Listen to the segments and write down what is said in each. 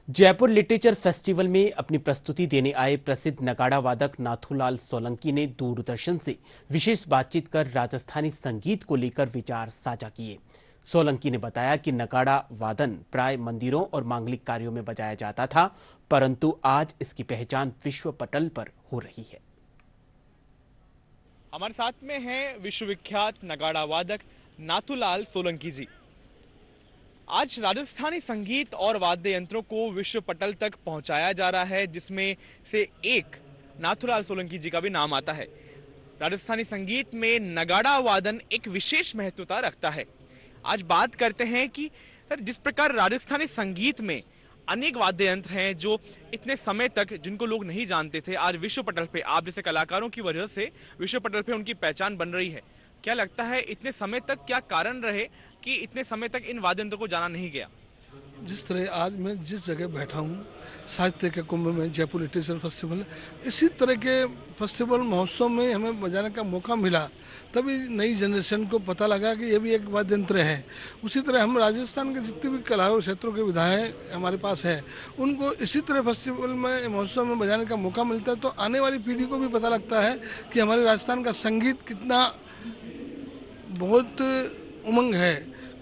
Jaipur literature festival में अपनी प्रस्तुति देने आए प्रसिद्ध नगाड़ा वादक नाथूलाल सोलंकी ने दूरदर्शन से विशेष बातचीत कर राजस्थानी संगीत को लेकर विचार साझा किए। सोलंकी ने बताया कि नगाड़ा वादन प्राय मंदिरों और मांगलिक कार्यों में बजाया जाता था, परंतु आज इसकी पहचान विश्व पटल पर हो रही है। हमारे साथ में हैं विश्वविख्यात नगाड़ा वादक नाथूलाल सोलंकी जी। आज राजस्थानी संगीत और वाद्य यंत्रों को विश्व पटल तक पहुंचाया जा रहा है, जिसमें से एक नाथूलाल सोलंकी जी का भी नाम आता है। राजस्थानी संगीत में नगाड़ा वादन एक विशेष महत्वता रखता है। आज बात करते हैं कि सर, जिस प्रकार राजस्थानी संगीत में अनेक वाद्य यंत्र हैं जो इतने समय तक जिनको लोग नहीं जानते थे, आज विश्व पटल पे आप जैसे कलाकारों की वजह से विश्व पटल पे उनकी पहचान बन रही है। क्या लगता है इतने समय तक क्या कारण रहे कि इतने समय तक इन वाद्य यंत्रों को जाना नहीं गया? जिस तरह आज मैं जिस जगह बैठा हूँ, साहित्य के कुंभ में, जयपुर लिटरेचर फेस्टिवल, इसी तरह के फेस्टिवल महोत्सव में हमें बजाने का मौका मिला, तभी नई जनरेशन को पता लगा कि ये भी एक वाद्य यंत्र है। उसी तरह हम राजस्थान के जितने भी कला और क्षेत्रों के विधाएँ हमारे पास है, उनको इसी तरह फेस्टिवल में, महोत्सव में बजाने का मौका मिलता है, तो आने वाली पीढ़ी को भी पता लगता है कि हमारे राजस्थान का संगीत कितना बहुत उमंग है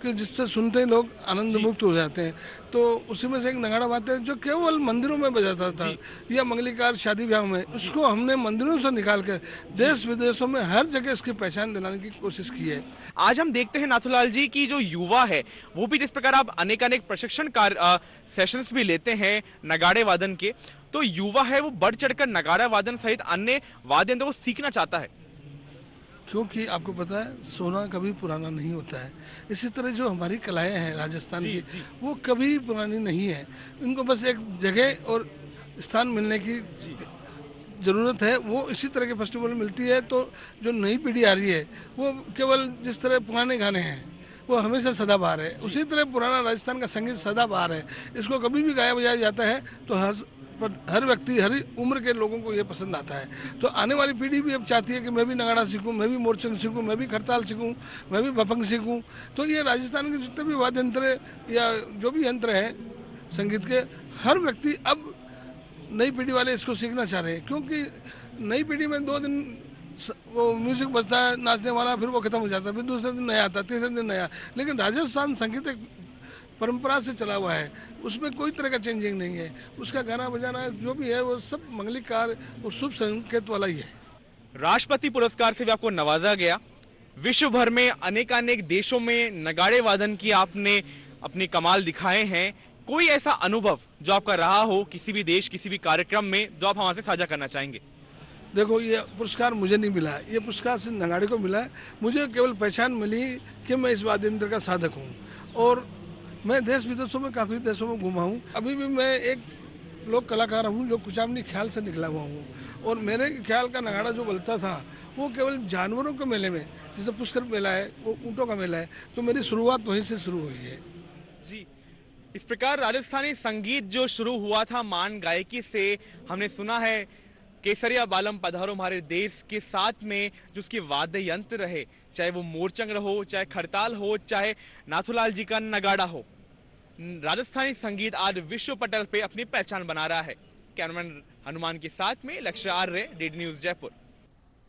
कि जिससे सुनते ही लोग आनंद मुक्त हो जाते हैं। तो उसी में से एक नगाड़ा वाद्य है जो केवल मंदिरों में बजाता था या मंगलीकार शादी ब्याह में, उसको हमने मंदिरों से निकाल कर देश विदेशों में हर जगह इसकी पहचान दिलाने की कोशिश की है। आज हम देखते हैं नाथूलाल जी की जो युवा है वो भी, जिस प्रकार आप अनेक प्रशिक्षण सेशंस भी लेते हैं नगाड़े वादन के, तो युवा है वो बढ़ चढ़कर नगाड़ा वादन सहित अन्य वाद्य यंत्रों को सीखना चाहता है। क्योंकि आपको पता है सोना कभी पुराना नहीं होता है। इसी तरह जो हमारी कलाएं हैं राजस्थान की, वो कभी पुरानी नहीं है। इनको बस एक जगह और स्थान मिलने की ज़रूरत है। वो इसी तरह के फेस्टिवल में मिलती है। तो जो नई पीढ़ी आ रही है वो केवल जिस तरह पुराने गाने हैं वो हमेशा सदाबहार है, उसी तरह पुराना राजस्थान का संगीत सदाबहार है। इसको कभी भी गाया बजाया जाता है तो हर व्यक्ति, हर उम्र के लोगों को ये पसंद आता है। तो आने वाली पीढ़ी भी अब चाहती है कि मैं भी नगाड़ा सीखूं, मैं भी मोरचंग सीखूं, मैं भी खड़ताल सीखूं, मैं भी भपंग सीखूं। तो ये राजस्थान के जितने भी वाद्य यंत्र या जो भी यंत्र हैं संगीत के, हर व्यक्ति अब नई पीढ़ी वाले इसको सीखना चाह रहे हैं। क्योंकि नई पीढ़ी में 2 दिन वो म्यूजिक बजता है, नाचने वाला, फिर वो खत्म हो जाता है, फिर दूसरे दिन नया आता है, तीसरे दिन नया। लेकिन राजस्थान संगीत एक परंपरा से चला हुआ है, उसमें कोई तरह का चेंजिंग नहीं है। उसका गाना बजाना जो भी है वो सब मंगलिकार और शुभ संकेत वाला ही है। राष्ट्रपति पुरस्कार से भी आपको नवाजा गया। विश्व भर में अनेक देशों में नगाड़े वादन की आपने अपनी कमाल दिखाए हैं। कोई ऐसा अनुभव जो आपका रहा हो किसी भी देश, किसी भी कार्यक्रम में, जो आप हमारे साझा करना चाहेंगे? देखो, ये पुरस्कार मुझे नहीं मिला है, ये पुरस्कार सिर्फ नगाड़े को मिला है। मुझे केवल पहचान मिली कि मैं इस वाद्य यंत्र का साधक हूँ, और मैं देश विदेशों में काफ़ी देशों में घुमा हूँ। अभी भी मैं एक लोक कलाकार हूँ जो कुछ अपनी ख्याल से निकला हुआ हूँ, और मेरे ख्याल का नगाड़ा जो बजता था वो केवल जानवरों के मेले में, जैसे पुष्कर मेला है, वो ऊँटों का मेला है, तो मेरी शुरुआत वहीं से शुरू हुई है। जी, इस प्रकार राजस्थानी संगीत जो शुरू हुआ था मान गायकी से, हमने सुना है केसरिया बालम पधारो हमारे देश के साथ में जो उसके वाद्य यंत्र रहे, चाहे वो मोरचंग हो, चाहे खड़ताल हो, चाहे नाथूलाल जी का नगाड़ा हो, राजस्थानी संगीत आज विश्व पटल पे अपनी पहचान बना रहा है। कैमरामैन हनुमान के साथ में लक्ष्य आर्य, डीडी न्यूज़ जयपुर।